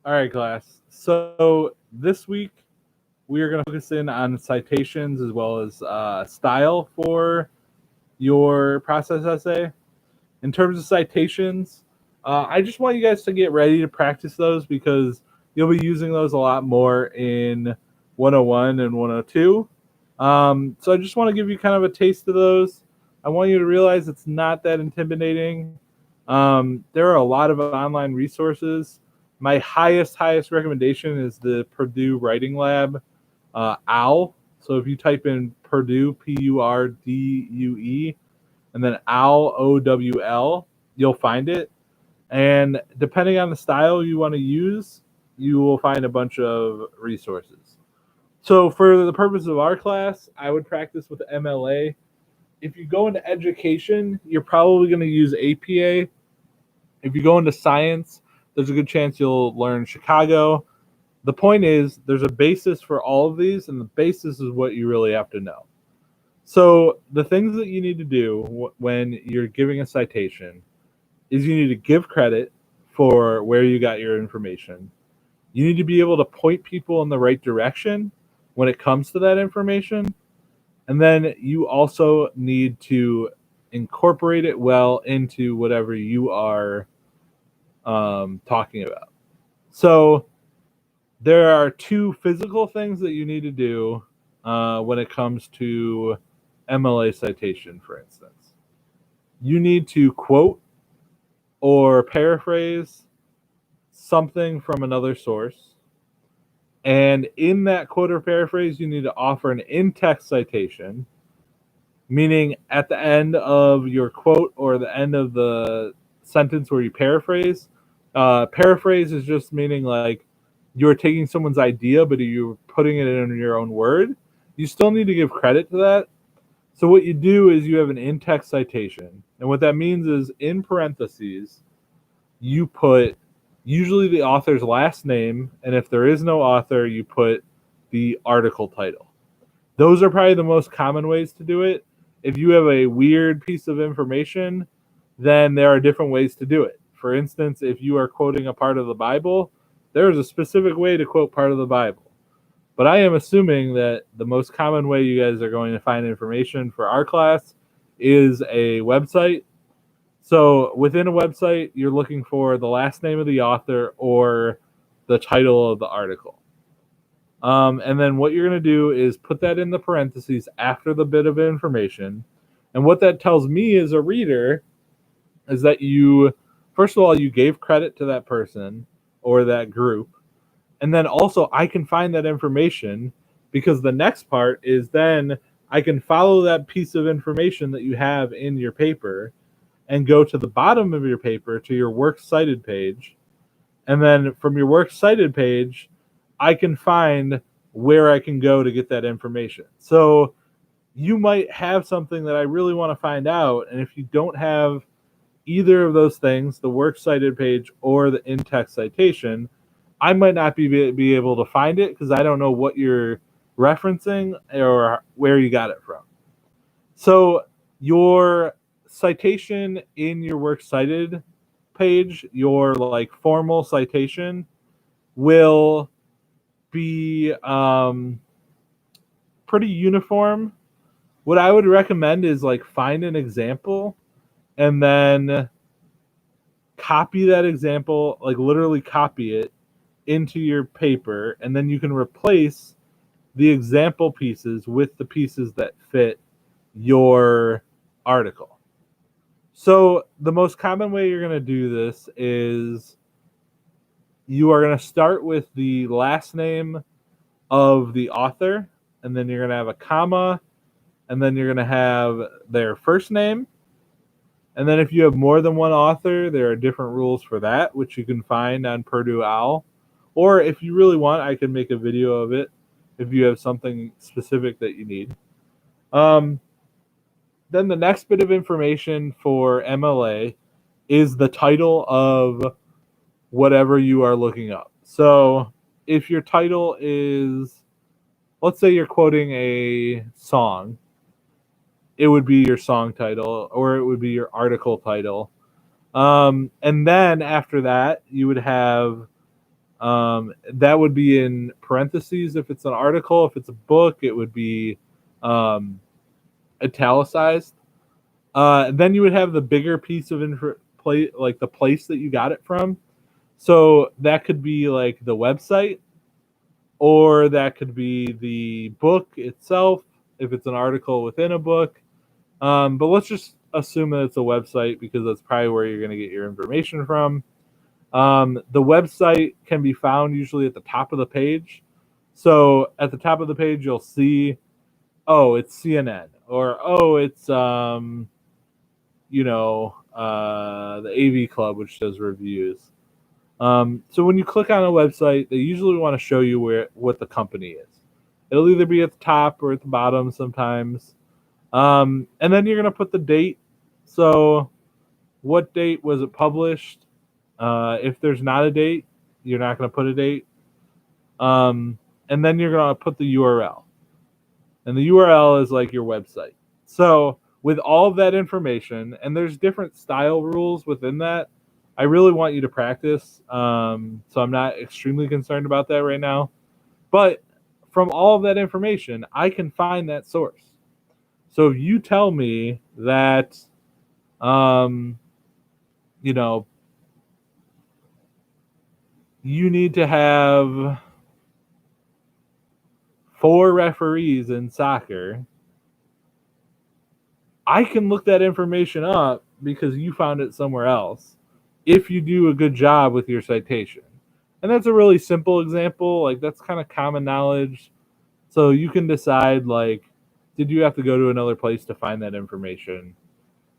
All right, class. So this week we are going to focus in on citations as well as style for your process essay. In terms of citations, I just want you guys to get ready to practice those because you'll be using those a lot more in 101 and 102. So I just want to give you kind of a taste of those. I want you to realize it's not that intimidating. There are a lot of online resources. My highest recommendation is the Purdue Writing Lab, OWL. So if you type in Purdue, Purdue, and then OWL, OWL, you'll find it. And depending on the style you want to use, you will find a bunch of resources. So for the purpose of our class, I would practice with MLA. If you go into education, you're probably going to use APA. If you go into science, there's a good chance you'll learn Chicago. The point is, there's a basis for all of these, and the basis is what you really have to know. So the things that you need to do when you're giving a citation is you need to give credit for where you got your information. You need to be able to point people in the right direction when it comes to that information. And then you also need to incorporate it well into whatever you are talking about. So there are two physical things that you need to do when it comes to MLA citation, for instance. You need to quote or paraphrase something from another source. And in that quote or paraphrase, you need to offer an in-text citation, meaning at the end of your quote or the end of the sentence where you paraphrase. Paraphrase is just meaning like you're taking someone's idea, but you're putting it in your own word. You still need to give credit to that. So what you do is you have an in-text citation. And what that means is in parentheses, you put usually the author's last name, and if there is no author, you put the article title. Those are probably the most common ways to do it. If you have a weird piece of information, then there are different ways to do it. For instance, if you are quoting a part of the Bible, there is a specific way to quote part of the Bible. But I am assuming that the most common way you guys are going to find information for our class is a website. So within a website, you're looking for the last name of the author or the title of the article. And then what you're going to do is put that in the parentheses after the bit of information. And what that tells me as a reader is that you, first of all, you gave credit to that person or that group. And then also I can find that information because the next part is then I can follow that piece of information that you have in your paper and go to the bottom of your paper to your works cited page. And then from your works cited page, I can find where I can go to get that information. So you might have something that I really want to find out. And if you don't have either of those things, the works cited page or the in-text citation, I might not be able to find it because I don't know what you're referencing or where you got it from. So your citation in your works cited page, your like formal citation, will be pretty uniform. What I would recommend is like find an example and then copy that example, like literally copy it into your paper, and then you can replace the example pieces with the pieces that fit your article. So the most common way you're going to do this is you are going to start with the last name of the author, and then you're going to have a comma, and then you're going to have their first name. And then if you have more than one author, there are different rules for that, which you can find on Purdue OWL. Or if you really want, I can make a video of it if you have something specific that you need. Then the next bit of information for MLA is the title of whatever you are looking up. So if your title is, let's say you're quoting a song, it would be your song title or it would be your article title. And then after that, you would have That would be in parentheses if it's an article. If it's a book, it would be um, italicized. Then you would have the bigger piece of like the place that you got it from. So that could be like the website, or that could be the book itself if it's an article within a book. But let's just assume that it's a website because that's probably where you're going to get your information from. The website can be found usually at the top of the page. So at the top of the page, you'll see, oh, it's CNN, or oh, it's the AV Club, which does reviews. So when you click on a website, they usually want to show you what the company is. It'll either be at the top or at the bottom sometimes. And then you're going to put the date. So what date was it published? If there's not a date, you're not going to put a date. And then you're going to put the URL. And the URL is like your website. So with all of that information, and there's different style rules within that, I really want you to practice. So I'm not extremely concerned about that right now. But from all of that information, I can find that source. So if you tell me that, you need to have 4 referees in soccer, I can look that information up because you found it somewhere else if you do a good job with your citation. And that's a really simple example. Like, that's kind of common knowledge. So you can decide, like, did you have to go to another place to find that information?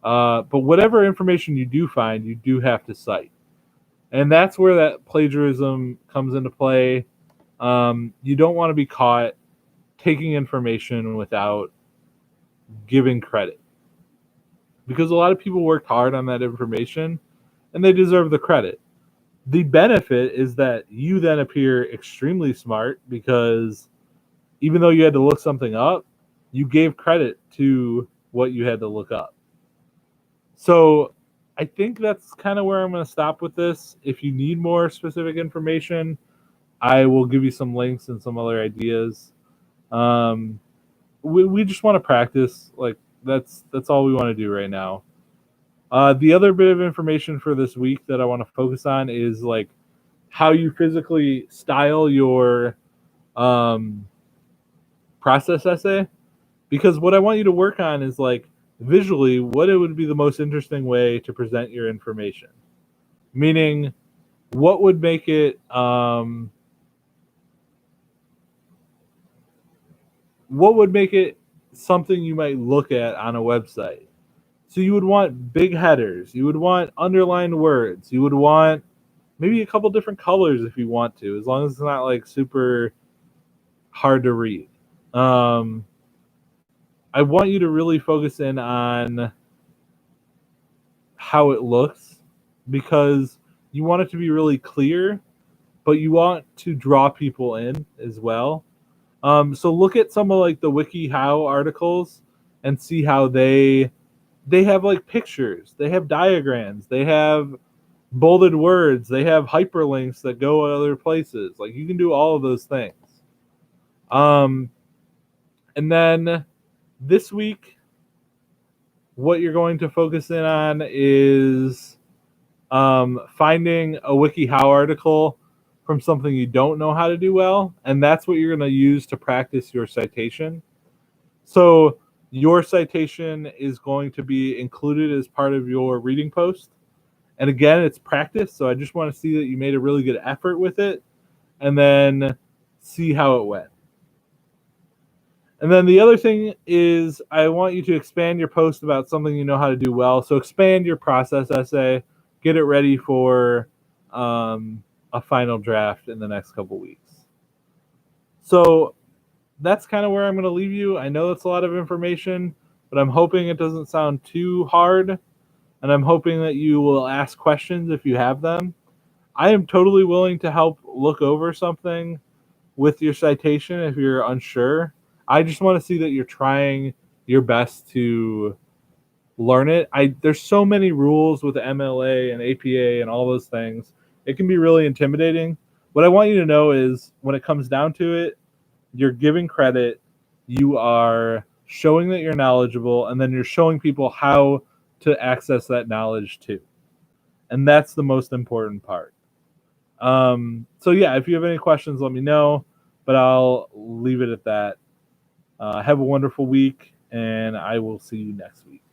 But whatever information you do find, you do have to cite. And that's where that plagiarism comes into play. You don't want to be caught taking information without giving credit, because a lot of people worked hard on that information and they deserve the credit. The benefit is that you then appear extremely smart because even though you had to look something up, you gave credit to what you had to look up. So I think that's kind of where I'm going to stop with this. If you need more specific information, I will give you some links and some other ideas. We just want to practice. Like, that's all we want to do right now. The other bit of information for this week that I want to focus on is like how you physically style your process essay, because what I want you to work on is like visually what it would be the most interesting way to present your information. Meaning, what would make it something you might look at on a website. So you would want big headers, you would want underlined words, you would want maybe a couple different colors if you want to, as long as it's not like super hard to read. I want you to really focus in on how it looks, because you want it to be really clear, but you want to draw people in as well. So look at some of like the WikiHow articles and see how they have like pictures, they have diagrams, they have bolded words, they have hyperlinks that go other places. Like, you can do all of those things. And then this week, what you're going to focus in on is finding a WikiHow article from something you don't know how to do well, and that's what you're going to use to practice your citation. So your citation is going to be included as part of your reading post. And again, it's practice, so I just want to see that you made a really good effort with it, and then see how it went. And then the other thing is I want you to expand your post about something you know how to do well. So expand your process essay, get it ready for a final draft in the next couple weeks. So that's kind of where I'm going to leave you. I know that's a lot of information, but I'm hoping it doesn't sound too hard, and I'm hoping that you will ask questions if you have them. I am totally willing to help look over something with your citation if you're unsure. I just want to see that you're trying your best to learn it. There's so many rules with the MLA and APA and all those things. It can be really intimidating. what I want you to know is when it comes down to it, you're giving credit, you are showing that you're knowledgeable, and then you're showing people how to access that knowledge too. And that's the most important part. So yeah, if you have any questions, let me know, but I'll leave it at that. Have a wonderful week, and I will see you next week.